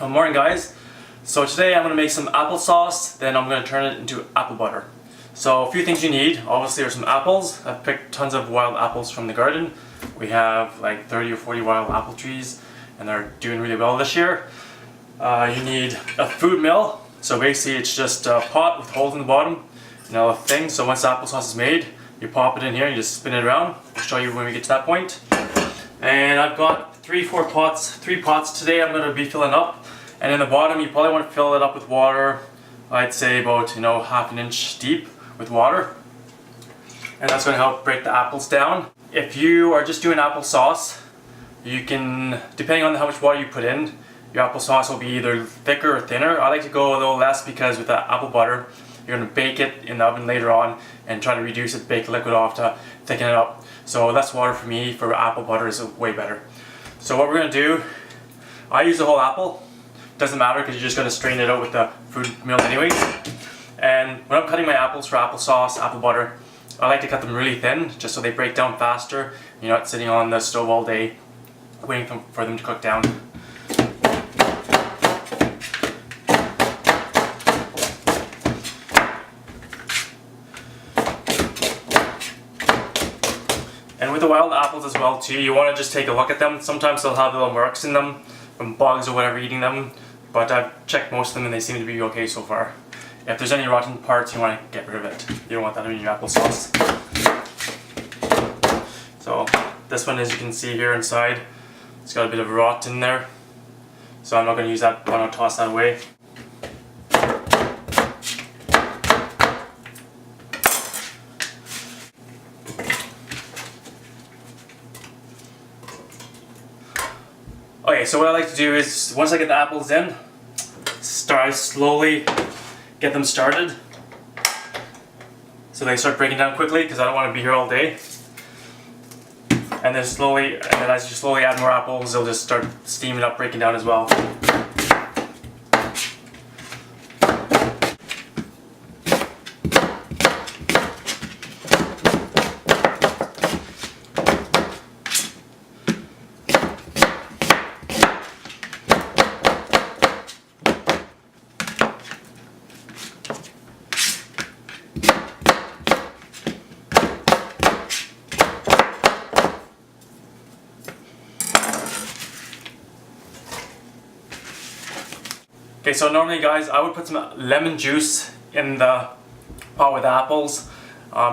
Good morning, guys. So today I'm going to make some applesauce, then I'm going to turn it into apple butter. So a few things you need. Obviously there's some apples. I've picked tons of wild apples from the garden. We have like 30 or 40 wild apple trees and they're doing really well this year. You need a food mill. So basically it's just a pot with holes in the bottom. Now a thing, so once the applesauce is made, you pop it in here and you just spin it around. I'll show you when we get to that point. And I've got three pots today I'm going to be filling up. And in the bottom you probably want to fill it up with water. I'd say about half an inch deep with water. And that's going to help break the apples down. If you are just doing applesauce, you can, depending on how much water you put in, your applesauce will be either thicker or thinner. I like to go a little less because with the apple butter, you're going to bake it in the oven later on and try to reduce it, bake the liquid off to thicken it up. So less water for me for apple butter is way better. So what we're going to do, I use the whole apple. Doesn't matter because you're just going to strain it out with the food mill anyways. And when I'm cutting my apples for applesauce, apple butter, I like to cut them really thin just so they break down faster. You're not sitting on the stove all day waiting for them to cook down. And with the wild apples as well too, you want to just take a look at them. Sometimes they'll have little marks in them from bugs or whatever eating them, but I've checked most of them and they seem to be okay so far. If there's any rotten parts, you want to get rid of it. You don't want that in your applesauce. So this one, as you can see here inside, it's got a bit of rot in there. So I'm not going to use that one, I'll toss that away. Okay, so what I like to do is, once I get the apples in, start slowly get them started so they start breaking down quickly because I don't want to be here all day. And then as you slowly add more apples, they'll just start steaming up, breaking down as well. Okay, so normally guys, I would put some lemon juice in the pot with apples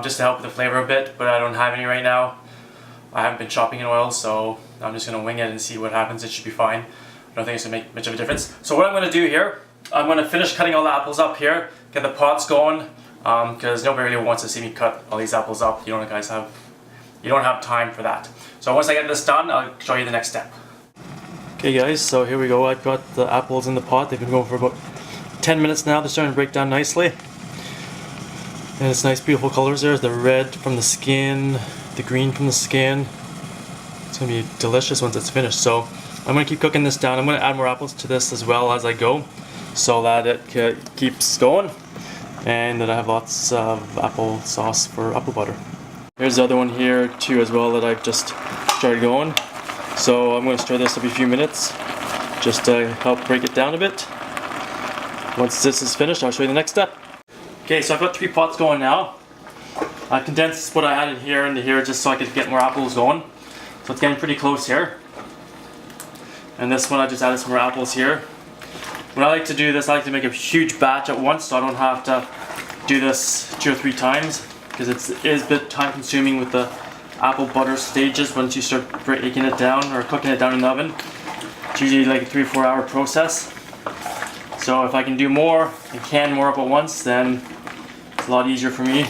just to help with the flavor a bit, but I don't have any right now. I haven't been shopping in oil, so I'm just going to wing it and see what happens. It should be fine. I don't think it's going to make much of a difference. So what I'm going to do here, I'm going to finish cutting all the apples up here, get the pots going, because nobody really wants to see me cut all these apples up. You don't have time for that. So once I get this done, I'll show you the next step. Okay guys, so here we go. I've got the apples in the pot. They've been going for about 10 minutes now. They're starting to break down nicely. And it's nice beautiful colors there. The red from the skin, the green from the skin. It's going to be delicious once it's finished. So I'm going to keep cooking this down. I'm going to add more apples to this as well as I go so that it keeps going and that I have lots of applesauce for apple butter. Here's the other one here too as well that I've just started going. So I'm going to stir this every few minutes just to help break it down a bit. Once this is finished, I'll show you the next step. Okay, so I've got 3 pots going now. I condensed what I had in here into here just so I could get more apples going. So it's getting pretty close here. And this one I just added some more apples here. When I like to do this, I like to make a huge batch at once so I don't have to do this 2 or 3 times because it is a bit time consuming with the apple butter stages once you start breaking it down or cooking it down in the oven. It's usually like a 3 or 4 hour process. So if I can do more and can more up at once, then it's a lot easier for me.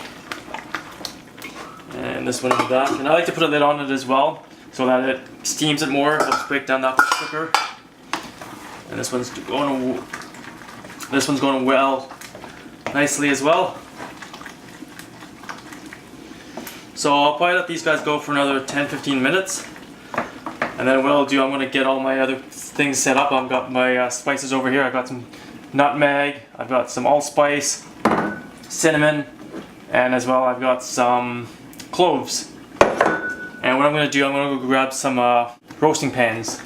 And this one in the back. And I like to put a lid on it as well so that it steams it more, helps break down the apples quicker. And this one's going well nicely as well. So I'll probably let these guys go for another 10-15 minutes. And then what I'll do, I'm going to get all my other things set up. I've got my spices over here. I've got some nutmeg, I've got some allspice, cinnamon, and as well I've got some cloves. And what I'm going to do, I'm going to go grab some roasting pans.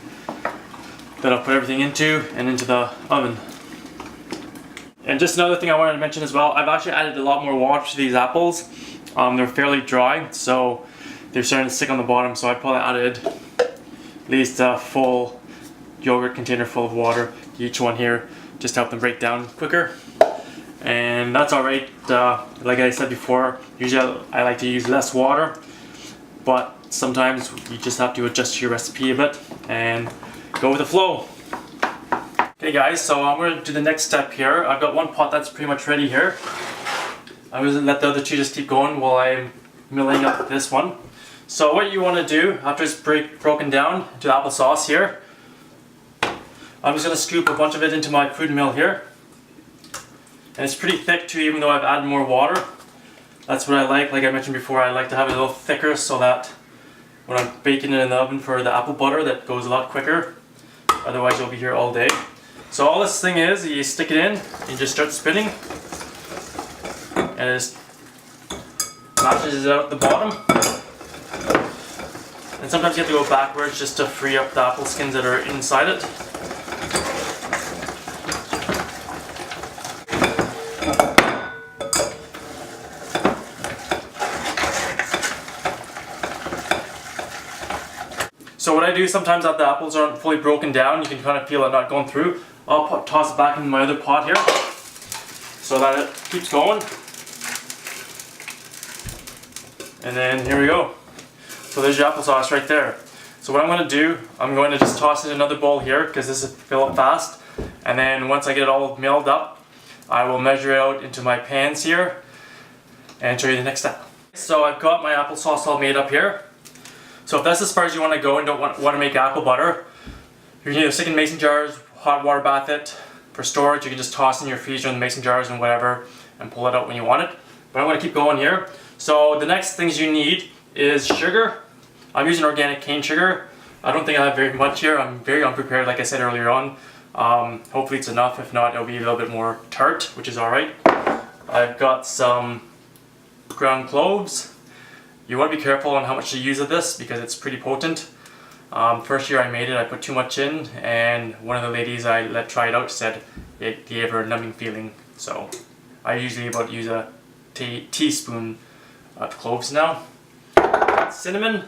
that I'll put everything into and into the oven. And just another thing I wanted to mention as well, I've actually added a lot more water to these apples. They're fairly dry, so they're starting to stick on the bottom, so I probably added at least a full yogurt container full of water to each one here, just to help them break down quicker. And that's alright. Like I said before, usually I like to use less water, but sometimes you just have to adjust your recipe a bit and go with the flow. Okay guys, so I'm going to do the next step here. I've got one pot that's pretty much ready here. I'm going to let the other two just keep going while I'm milling up this one. So what you want to do, after it's broken down to the applesauce here, I'm just going to scoop a bunch of it into my food mill here. And it's pretty thick too, even though I've added more water. That's what I like I mentioned before, I like to have it a little thicker so that when I'm baking it in the oven for the apple butter, that goes a lot quicker. Otherwise you'll be here all day. So all this thing is, you stick it in, you just start spinning, and it just mashes it out the bottom. And sometimes you have to go backwards just to free up the apple skins that are inside it. So what I do sometimes after the apples aren't fully broken down, you can kind of feel it not going through. I'll toss it back in my other pot here so that it keeps going. And then here we go. So there's your applesauce right there. So what I'm going to do, I'm going to just toss it in another bowl here because this will fill up fast. And then once I get it all milled up, I will measure it out into my pans here and show you the next step. So I've got my applesauce all made up here. So if that's as far as you want to go and don't want to make apple butter, you can either stick in mason jars, hot water bath it. For storage, you can just toss in your freezer in the mason jars and whatever and pull it out when you want it. But I'm going to keep going here. So the next things you need is sugar. I'm using organic cane sugar. I don't think I have very much here. I'm very unprepared like I said earlier on. Hopefully it's enough. If not, it'll be a little bit more tart, which is alright. I've got some ground cloves. You want to be careful on how much you use of this because it's pretty potent. First year I made it, I put too much in, and one of the ladies I let try it out said it gave her a numbing feeling. So I usually use a teaspoon of cloves now. Cinnamon.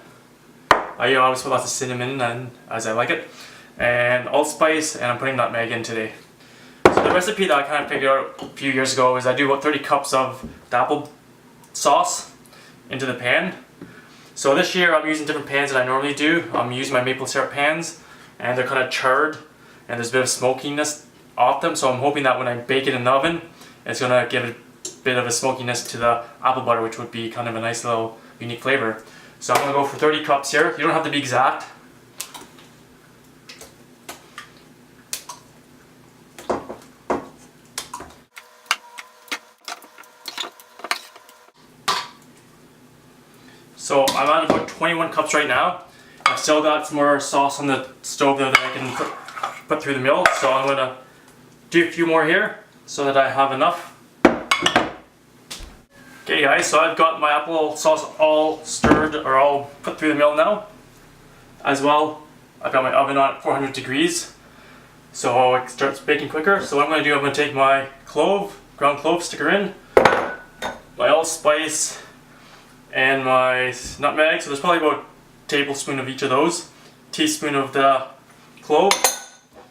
I always put lots of cinnamon in as I like it. And allspice, and I'm putting nutmeg in today. So the recipe that I kind of figured out a few years ago is I do about 30 cups of the apple sauce into the pan. So this year I'm using different pans than I normally do. I'm using my maple syrup pans, and they're kind of charred and there's a bit of smokiness off them, so I'm hoping that when I bake it in the oven it's going to give a bit of a smokiness to the apple butter, which would be kind of a nice little unique flavor. So I'm going to go for 30 cups here. You don't have to be exact. So I'm at about 21 cups right now. I've still got some more sauce on the stove there that I can put through the mill. So I'm going to do a few more here so that I have enough. Okay guys, so I've got my apple sauce all stirred or all put through the mill now. As well, I've got my oven on at 400 degrees. So it starts baking quicker. So what I'm going to do, I'm going to take my ground clove, stick her in, my allspice, and my nutmeg. So there's probably about a tablespoon of each of those. Teaspoon of the clove.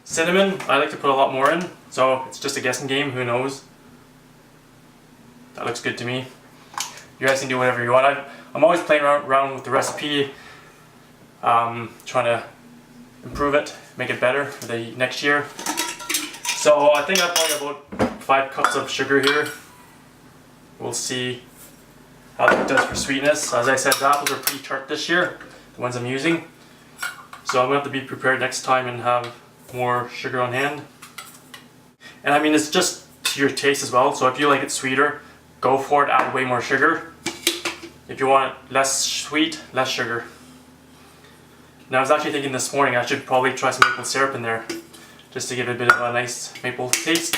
Cinnamon, I like to put a lot more in. So it's just a guessing game, who knows. That looks good to me. You guys can do whatever you want. I'm always playing around with the recipe. Trying to improve it, make it better for the next year. So I think I've probably about 5 cups of sugar here. We'll see how that does for sweetness. As I said, the apples are pretty tart this year, the ones I'm using. So I'm going to have to be prepared next time and have more sugar on hand. And I mean, it's just to your taste as well. So if you like it sweeter, go for it, add way more sugar. If you want it less sweet, less sugar. Now I was actually thinking this morning I should probably try some maple syrup in there, just to give it a bit of a nice maple taste.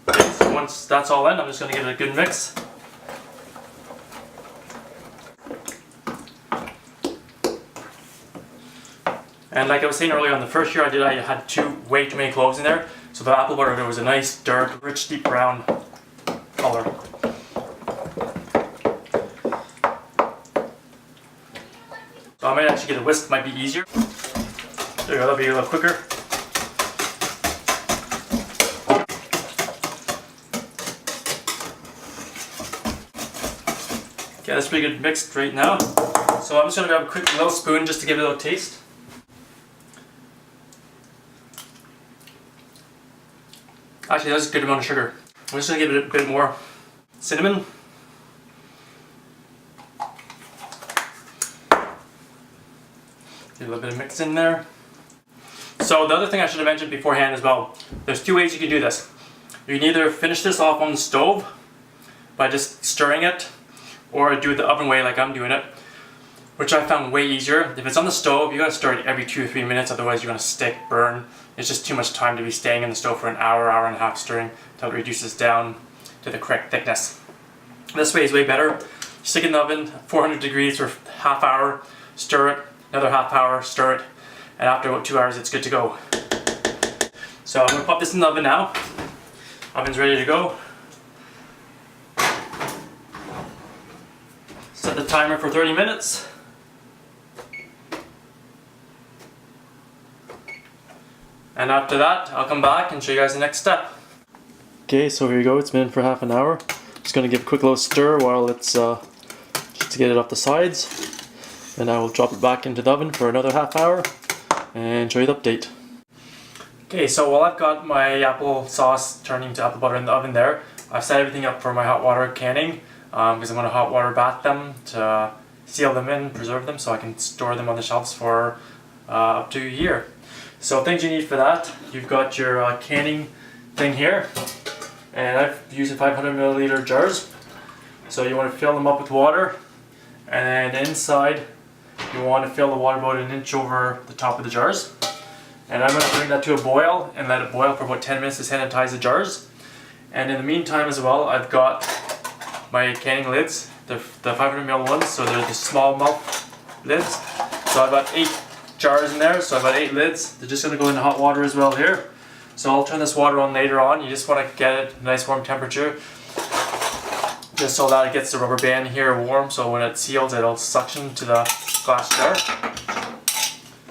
Okay, so once that's all in, I'm just going to give it a good mix. And And like I was saying earlier, on the first year I had way too many cloves in there. So the apple butter, there was a nice, dark, rich, deep brown color. So I might actually get a whisk, might be easier. There you go, that'll be a little quicker. Okay, that's pretty good mixed right now. So I'm just going to grab a quick little spoon just to give it a little taste. Actually, that's a good amount of sugar. I'm just going to give it a bit more cinnamon. Get a little bit of mix in there. So the other thing I should have mentioned beforehand as well, there's two ways you can do this. You can either finish this off on the stove by just stirring it, or do it the oven way like I'm doing it, which I found way easier. If it's on the stove, you gotta stir it every 2 or 3 minutes, otherwise you're gonna stick, burn. It's just too much time to be staying in the stove for an hour, hour and a half stirring until it reduces down to the correct thickness. This way is way better. Stick it in the oven, 400 degrees for half hour, stir it, another half hour, stir it, and after about 2 hours it's good to go. So I'm gonna pop this in the oven now. Oven's ready to go. Set the timer for 30 minutes. And after that, I'll come back and show you guys the next step. Okay, so here you go. It's been in for half an hour. Just going to give a quick little stir while it's just to get it off the sides. And I will drop it back into the oven for another half hour and show you the update. Okay, so while I've got my apple sauce turning to apple butter in the oven there, I've set everything up for my hot water canning because I'm going to hot water bath them to seal them in, preserve them, so I can store them on the shelves for up to a year. So things you need for that, you've got your canning thing here, and I've used 500 milliliter jars. So you want to fill them up with water, and then inside you want to fill the water about 1 inch over the top of the jars. And I'm going to bring that to a boil and let it boil for about 10 minutes to sanitize the jars. And in the meantime as well, I've got my canning lids, the 500 ml ones, so they're the small mouth lids. So I've got 8 jars in there, so I've got 8 lids. They're just going to go into hot water as well here. So I'll turn this water on later on. You just want to get it a nice warm temperature, just so that it gets the rubber band here warm, so when it seals it'll suction to the glass jar.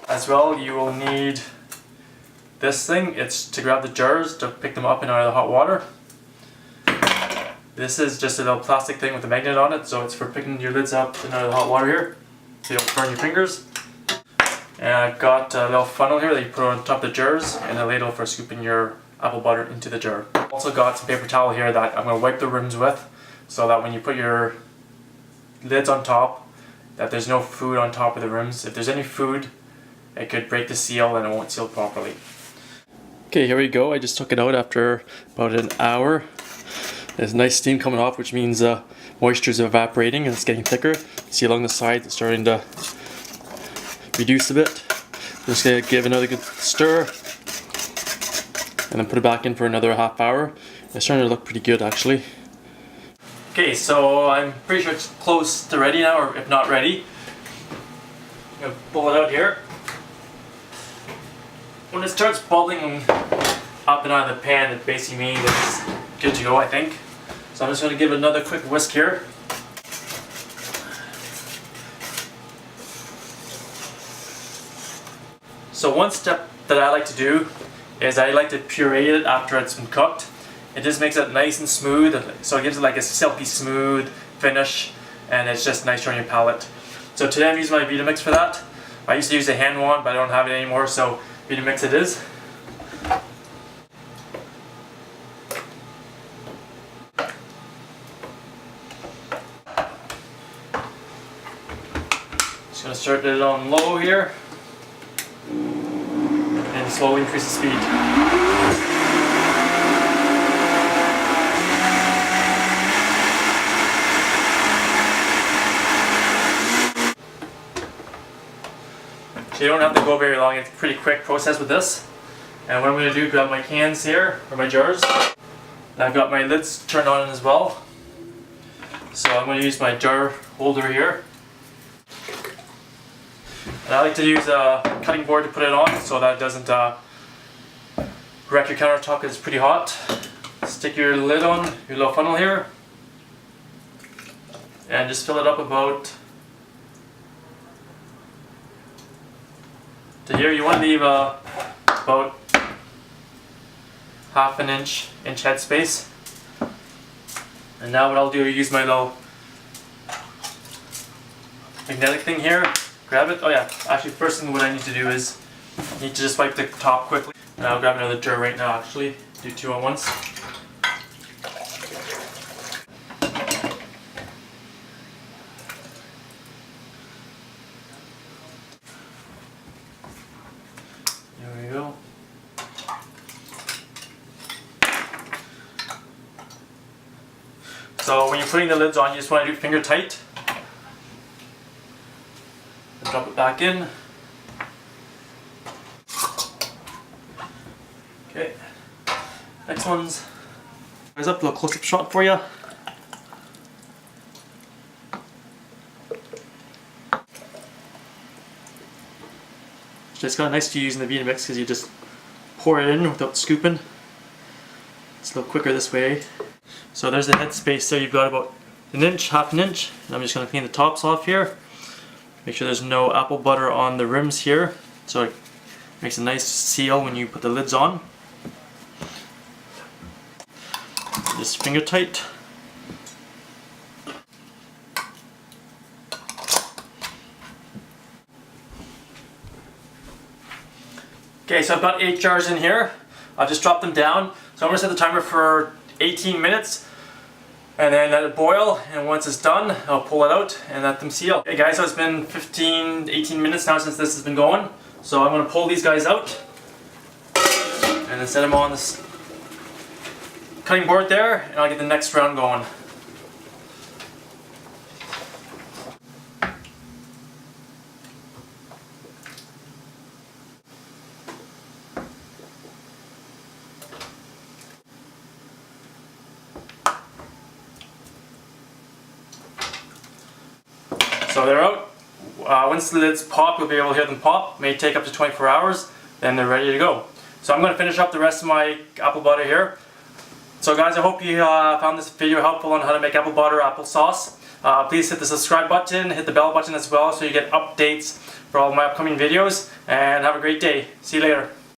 As well, you will need this thing. It's to grab the jars to pick them up and out of the hot water. This is just a little plastic thing with a magnet on it, so it's for picking your lids up and out of the hot water here, so you don't burn your fingers. And I've got a little funnel here that you put on top of the jars, and a ladle for scooping your apple butter into the jar. Also got some paper towel here that I'm going to wipe the rims with, so that when you put your lids on top, that there's no food on top of the rims. If there's any food, it could break the seal and it won't seal properly. Okay, here we go. I just took it out after about an hour. There's nice steam coming off, which means moisture is evaporating and it's getting thicker. See along the sides it's starting to reduce a bit. I'm just going to give another good stir and then put it back in for another half hour. It's starting to look pretty good actually. Okay, so I'm pretty sure it's close to ready now, or if not ready. I'm going to pull it out here. When it starts bubbling up and out of the pan, it basically means it's good to go, I think. So I'm just going to give it another quick whisk here. So one step that I like to do is I like to puree it after it's been cooked. It just makes it nice and smooth, so it gives it like a silky smooth finish, and it's just nicer on your palate. So today I'm using my Vitamix for that. I used to use a hand one, but I don't have it anymore, so Vitamix it is. Just going to start it on low here and slowly increase the speed. So you don't have to go very long, it's a pretty quick process with this. And what I'm going to do, grab my cans here, or my jars. And I've got my lids turned on as well. So I'm going to use my jar holder here. And I like to use a cutting board to put it on so that it doesn't wreck your countertop because it's pretty hot. Stick your lid on your little funnel here and just fill it up about to here. You want to leave about half an inch head space. And now what I'll do is use my little magnetic thing here, grab it. Oh yeah, actually first thing what I need to do is I need to just wipe the top quickly. And I'll grab another jar right now actually, do two at once. There we go. So when you're putting the lids on, you just want to do finger tight. And drop it back in. Okay. Next one's eyes up, a little close-up shot for you. It's kind of nice to use in the Vitamix because you just pour it in without scooping. It's a little quicker this way. So there's the head space there. You've got about an inch, half an inch. And I'm just going to clean the tops off here. Make sure there's no apple butter on the rims here. So it makes a nice seal when you put the lids on. Just finger tight. Okay, so I've got 8 jars in here. I've just dropped them down. So I'm going to set the timer for 18 minutes and then let it boil, and once it's done I'll pull it out and let them seal. Okay guys, so it's been 18 minutes now since this has been going. So I'm going to pull these guys out and then set them on this cutting board there, and I'll get the next round going. So they're out. Once the lids pop, you'll be able to hear them pop. May take up to 24 hours, then they're ready to go. So I'm going to finish up the rest of my apple butter here. So guys, I hope you found this video helpful on how to make apple butter applesauce. Please hit the subscribe button, hit the bell button as well so you get updates for all my upcoming videos, and have a great day. See you later.